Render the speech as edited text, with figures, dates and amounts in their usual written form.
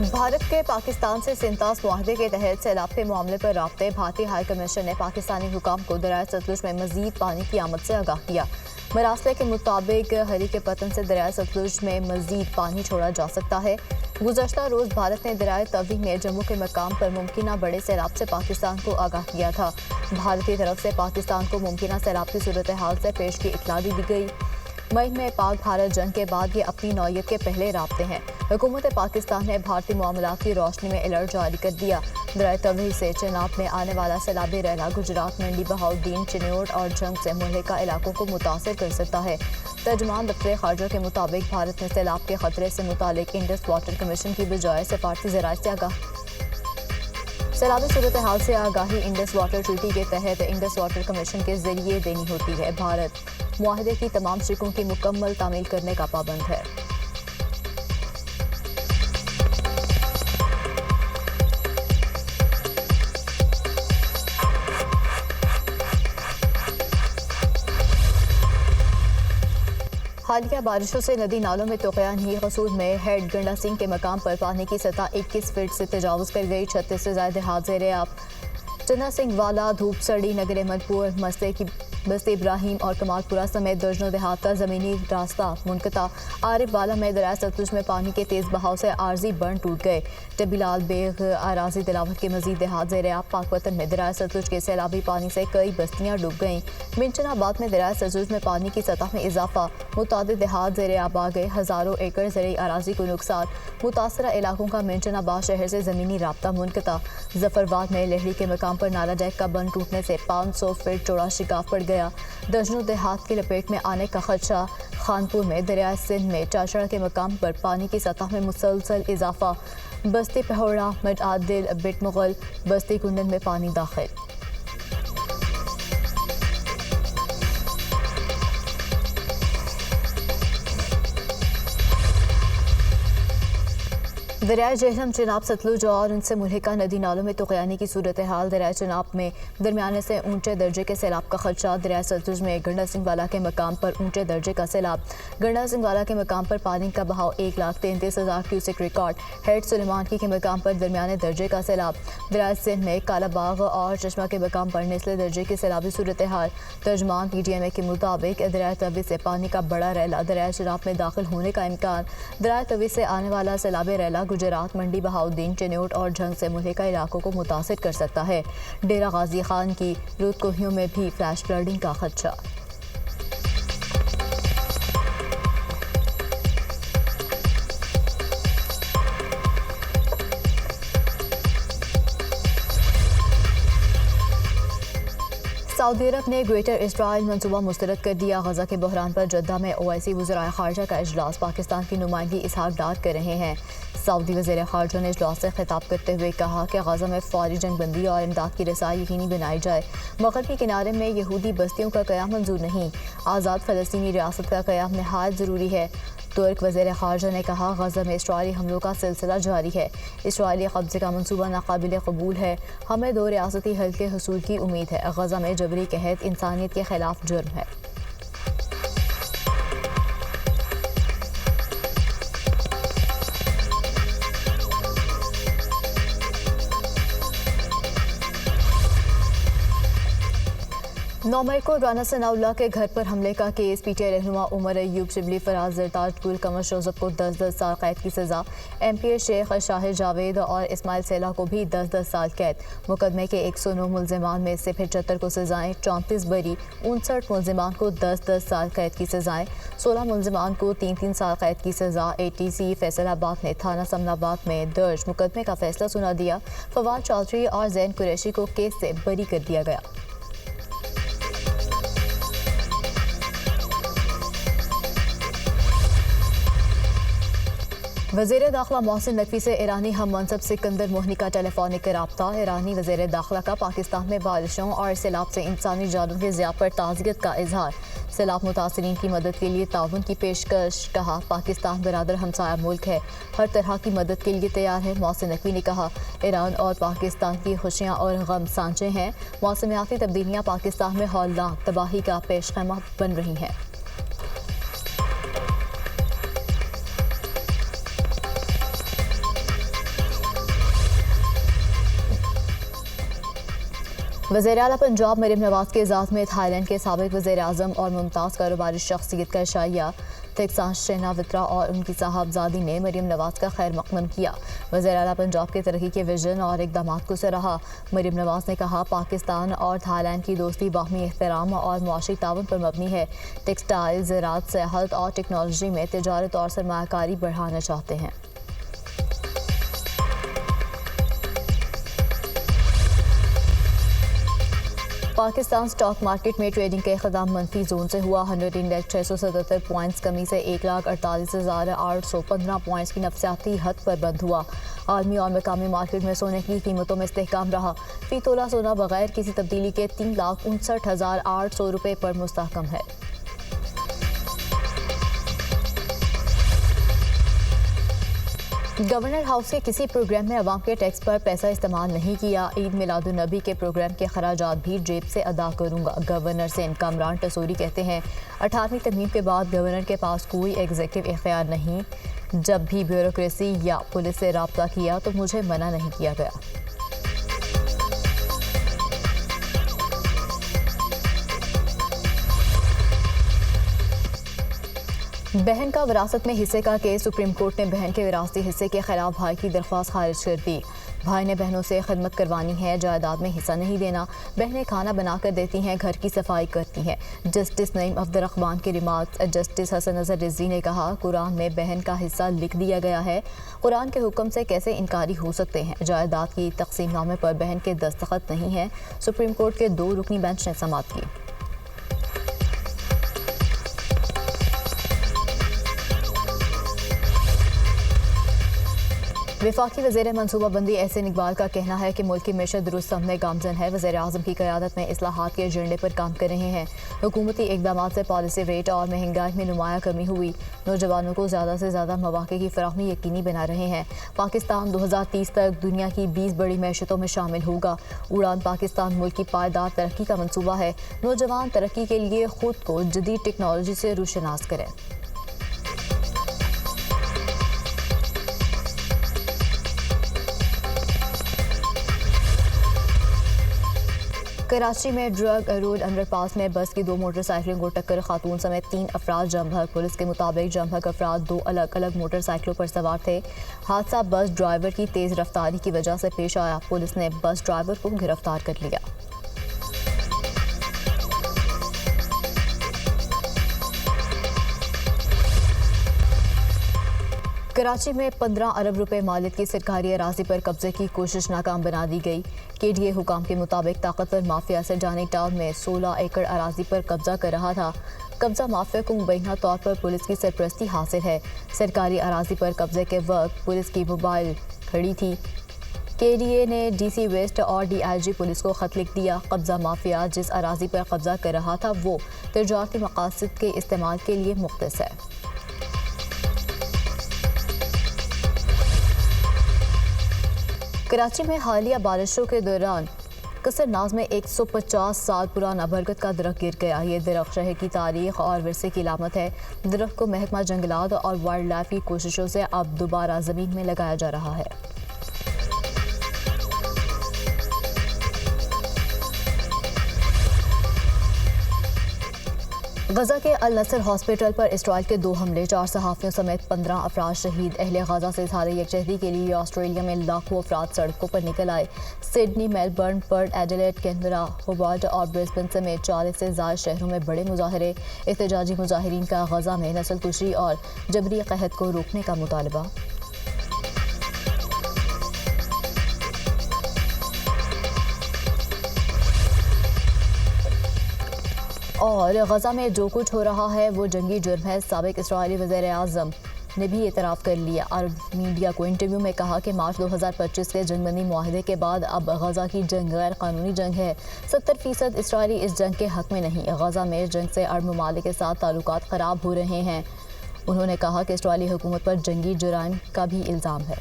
भारत के पाकिस्तान से सिंतास मुआहदे के तहत सैलाब के मामले पर राब्ते भारतीय हाई कमीशन ने पाकिस्तानी हुकाम को दरियाए सतलुज में मजीद पानी की आमद से आगाह किया। मरासले के मुताबिक हरीके पतन से दरियाए सतलुज में मजीद पानी छोड़ा जा सकता है। गुज़श्ता रोज़ भारत ने दरियाए तवी में जम्मू के मकाम पर मुमकिन बड़े सैलाब से पाकिस्तान को आगाह किया था। भारत की तरफ से पाकिस्तान को मुमकिन सैलाब की सूरत हाल से पेश की इत्तला दी गई। मई में पाक भारत जंग के बाद ये अपनी नौयत के पहले राब्ते हैं। हुकूमत पाकिस्तान ने भारतीय मामलात की रोशनी में अलर्ट जारी कर दिया। दरियाए तवी से चनाब में आने वाला सैलाबी रैला गुजरात, मंडी, बहाउद्दीन, चिन्नौर और जंग से मुल्हिका इलाकों को मुतासर कर सकता है। तर्जमान दफ्तर खारजा के मुताबिक भारत ने सैलाब के खतरे से मुतालिक इंडस वाटर कमीशन की बजाय सफारती ज़राए से सैलाबी सूरत हाल से आगाही इंडस वाटर ट्रीटी के तहत इंडस वाटर कमीशन के जरिए देनी होती है। भारत मुआहदे की तमाम शिकों की मुकम्मल तामील करने का पाबंद है। हालिया बारिशों से नदी नालों में तूफ़ान ही कसूर में हेड गंडा सिंह के मकाम पर पानी की सतह 21 फीट से तजावुज़ कर गई। 36 से ज़्यादा हादसे आप चंदा सिंह वाला, धूपसड़ी, नगर अहमदपुर, बस्ती इब्राहिम और कमालपुरा समेत दर्जनों देहात का ज़मीनी रास्ता मुनक़ता। आरिफ वाला में दरिया सतलुज में पानी के तेज़ बहाव से आर्जी बंद टूट गए। टबीलाल बेग, आराजी दिलावत के मजीद देहात ज़ेर आब। पाकपतन में दरिया सतलुज के सैलाबी पानी से कई बस्तियाँ डूब गईं। मिंचनाबाद में दरिया सतलुज में पानी की सतह में इजाफा, मुतादिद देहात ज़ेर आब आ गए। हज़ारों एकड़ ज़रई आराजी को नुकसान। मुतासरा इलाकों का मिंचनाबाद शहर से ज़मीनी राब्ता मुनक़ता। जफरबाद में लहरी के मकाम पर नाला जैक का बंद टूटने से 500 फीट चौड़ा शिकाफ पड़ गया। दर्जनों देहात की लपेट में आने का खदशा। खानपुर में दरिया सिंध में चाचड़ा के मकाम पर पानी की सतह में मुसलसल इजाफा। बस्ती पहौड़ा, मट आदिल, बिट मुगल, बस्ती कुंडन में पानी दाखिल। दरिया जहलम, चिनाब, सतलुज और उनसे मुल्हिका नदी नालों में तूफ़ानी की सूरत हाल। दरिया चिनाब में दरमियाने से ऊंचे दर्जे के सैलाब का खदशा। दरिया सतलुज में गंडा सिंह वाला के मकाम पर ऊंचे दर्जे का सैलाब। गंडा सिंह वाला के मकाम पर पानी का बहाव 1,33,000 क्यूसेक रिकॉर्ड। हेड सुलेमानकी के मकाम पर दरमियाने दर्जे का सैलाब। दरिया सिंध में कालाबाग और चश्मा के मकाम पर निचले दर्जे की सैलाबी सूरत हाल। तर्जमान PTMA के मुताबिक दरिया तवी से पानी का बड़ा रैला दरिया चिनाब में दाखिल होने का इम्कान। दरिया तवी से आने वाला सैलाबी रैला गुजरात, मंडी, बहाउद्दीन, चिन्नौर और जंग से मुल्हिका इलाकों को मुतासिर कर सकता है। डेरा गाजी खान की रुदकोहियों में भी फ्लैश फ्लडिंग का खदशा। सऊदी अरब ने ग्रेटर इजराइल मंसूबा मुस्तरद कर दिया। गजा के बहरान पर जद्दा में OIC वज़राए खारजा का इजलास। पाकिस्तान की नुमाइंदगी इसहाक डार कर रहे हैं। सऊदी वज़ीर खारजा ने इजलास से खिताब करते हुए कहा कि गजा में फौरी जंगबंदी और इमदाद की रसाई यकीनी बनाई जाए। मग़रबी किनारे में यहूदी बस्तियों का क़याम मंजूर नहीं। आज़ाद फ़लस्तीनी रियासत का क़याम नहायत ज़रूरी है। तुर्क वज़ीर खारजा ने कहा, गजा में इस्राइली हमलों का सिलसिला जारी है। इस्राइली कब्ज़े का मंसूबा नाकाबिल कबूल है। हमें 2 रियासती हल के हुसूल की उम्मीद है। गजा में जबरी कहत इंसानियत के खिलाफ जुर्म है। नौ मई को राना सनाउल्लाह के घर पर हमले का केस। PTI रहनुमा उमर अयूब, शिबली, फराज, जरताज, गुल, कमर जोसेफ को 10-10 साल कैद की सज़ा। MPA शेख शाहिद जावेद और इस्माइल सेला को भी 10-10 साल कैद। मुकदमे के 109 मुलजिमान में से 75 को सज़ाएँ, 34 बरी, 59 मुलजिमान को 10-10 साल कैद की सज़ाएँ, 16 मुलजिमान को 3-3 साल कैद की सज़ा। ATC फैसलाबाद ने थाना समनाबाद में दर्ज मुकदमे का फैसला सुना दिया। फवाद चौधरी और जैन कुरैशी को केस से बरी कर दिया गया। वज़ीर दाखिला मोहसिन नकवी से ईरानी हम मनसब सिकंदर मोहनी का टेलीफोनिक राब्ता। ईरानी वज़ीर दाखिला का पाकिस्तान में बारिशों और सैलाब से इंसानी जानों के ज़िया पर ताज़ियत का इजहार। सैलाब मुतासरीन की मदद के लिए ताउन की पेशकश। कहा, पाकिस्तान बरादर हमसाया मुल्क है, हर तरह की मदद के लिए तैयार है। मोहसिन नकवी ने कहा, ईरान और पाकिस्तान की खुशियाँ और गम सांचे हैं। मौसमियाती तब्दीलियाँ पाकिस्तान में हौलनाक तबाही का पेशखैमा बन रही हैं। وزیر اعلیٰ پنجاب مریم نواز کے اعزاز میں تھائی لینڈ کے سابق وزیر اعظم اور ممتاز کاروباری شخصیت کا اشائیہ تیکسان شیناوترا اور ان کی صاحبزادی نے مریم نواز کا خیر مقدم کیا۔ وزیر اعلیٰ پنجاب کے ترقی کے ویژن اور اقدامات کو سراہا۔ مریم نواز نے کہا، پاکستان اور تھائی لینڈ کی دوستی باہمی احترام اور معاشی تعاون پر مبنی ہے۔ ٹیکسٹائل، زراعت، سیاحت اور ٹیکنالوجی میں تجارت اور سرمایہ کاری بڑھانا چاہتے ہیں۔ پاکستان سٹاک مارکیٹ میں ٹریڈنگ کا اختتام منفی زون سے ہوا۔ 100 انڈیکس 677 پوائنٹس کمی سے 1,48,815 پوائنٹس کی نفسیاتی حد پر بند ہوا۔ عالمی اور مقامی مارکیٹ میں سونے کی قیمتوں میں استحکام رہا۔ فی تولہ سونا بغیر کسی تبدیلی کے 3,59,800 روپے پر مستحکم ہے۔ گورنر ہاؤس کے کسی پروگرام میں عوام کے ٹیکس پر پیسہ استعمال نہیں کیا۔ عید میلاد النبی کے پروگرام کے خراجات بھی جیب سے ادا کروں گا، گورنر سندھ کامران ٹسوری کہتے ہیں۔ 18ویں ترمیم کے بعد گورنر کے پاس کوئی ایگزیکٹو اختیار نہیں۔ جب بھی بیوروکریسی یا پولیس سے رابطہ کیا تو مجھے منع نہیں کیا گیا۔ بہن کا وراثت میں حصے کا کیس، سپریم کورٹ نے بہن کے وراثتی حصے کے خلاف بھائی کی درخواست خارج کر دی۔ بھائی نے بہنوں سے خدمت کروانی ہے، جائیداد میں حصہ نہیں دینا۔ بہنیں کھانا بنا کر دیتی ہیں، گھر کی صفائی کرتی ہیں۔ جسٹس نعیم عبدالرحمان کے ریمارکس۔ جسٹس حسن اظہر رضوی نے کہا، قرآن میں بہن کا حصہ لکھ دیا گیا ہے، قرآن کے حکم سے کیسے انکاری ہو سکتے ہیں؟ جائیداد کی تقسیم نامے پر بہن کے دستخط نہیں ہیں۔ سپریم کورٹ کے 2 رکنی بینچ نے سماعت کی۔ وفاقی وزیر منصوبہ بندی احسن اقبال کا کہنا ہے کہ ملک کی معیشت درست سمت میں گامزن ہے۔ وزیر اعظم کی قیادت میں اصلاحات کے ایجنڈے پر کام کر رہے ہیں۔ حکومتی اقدامات سے پالیسی ریٹ اور مہنگائی میں نمایاں کمی ہوئی۔ نوجوانوں کو زیادہ سے زیادہ مواقع کی فراہمی یقینی بنا رہے ہیں۔ پاکستان 2030 تک دنیا کی 20 بڑی معیشتوں میں شامل ہوگا۔ اڑان پاکستان ملک کی پائیدار ترقی کا منصوبہ ہے۔ نوجوان ترقی کے لیے خود کو جدید ٹیکنالوجی سے روشناس کریں۔ کراچی میں ڈرگ روڈ انڈر پاس میں بس کی 2 موٹر سائیکلوں کو ٹکر، خاتون سمیت 3 افراد جم بھگ۔ پولیس کے مطابق جم بھگ افراد 2 الگ الگ موٹر سائیکلوں پر سوار تھے۔ حادثہ بس ڈرائیور کی تیز رفتاری کی وجہ سے پیش آیا۔ پولیس نے بس ڈرائیور کو گرفتار کر لیا۔ کراچی میں 15 ارب روپے مالیت کی سرکاری اراضی پر قبضے کی کوشش ناکام بنا دی گئی۔ KDA حکام کے مطابق طاقتور مافیا سرجانی ٹاؤن میں 16 ایکڑ اراضی پر قبضہ کر رہا تھا۔ قبضہ مافیا کو مبینہ طور پر پولیس کی سرپرستی حاصل ہے۔ سرکاری اراضی پر قبضے کے وقت پولیس کی موبائل کھڑی تھی۔ KDA نے DC ویسٹ اور DIG پولیس کو خط لکھ دیا۔ قبضہ مافیا جس اراضی پر قبضہ کر رہا تھا وہ تجارتی مقاصد کے استعمال کے لیے مختص ہے۔ کراچی میں حالیہ بارشوں کے دوران قصر ناز میں 150 سال پرانا برگد کا درخت گر گیا۔ یہ درخت شہر کی تاریخ اور ورثے کی علامت ہے۔ درخت کو محکمہ جنگلات اور وائلڈ لائف کی کوششوں سے اب دوبارہ زمین میں لگایا جا رہا ہے۔ غزہ کے النصر ہاسپٹل پر اسرائیل کے 2 حملے، 4 صحافیوں سمیت 15 افراد شہید۔ اہل غزہ سے اظہار یکجہتی کے لیے آسٹریلیا میں لاکھوں افراد سڑکوں پر نکل آئے۔ Sydney, Melbourne, Perth Adelaide, Canberra, Hobart اور برسبن سمیت 40 سے زائد شہروں میں بڑے مظاہرے۔ احتجاجی مظاہرین کا غزہ میں نسل کشی اور جبری قحط کو روکنے کا مطالبہ۔ اور غزہ میں جو کچھ ہو رہا ہے وہ جنگی جرم ہے، سابق اسرائیلی وزیر اعظم نے بھی اعتراف کر لیا۔ عرب میڈیا کو انٹرویو میں کہا کہ مارچ 2025 کے جنگ بندی معاہدے کے بعد اب غزہ کی جنگ غیر قانونی جنگ ہے۔ 70% اسرائیلی اس جنگ کے حق میں نہیں۔ غزہ میں اس جنگ سے عرب ممالک کے ساتھ تعلقات خراب ہو رہے ہیں۔ انہوں نے کہا کہ اسرائیلی حکومت پر جنگی جرائم کا بھی الزام ہے۔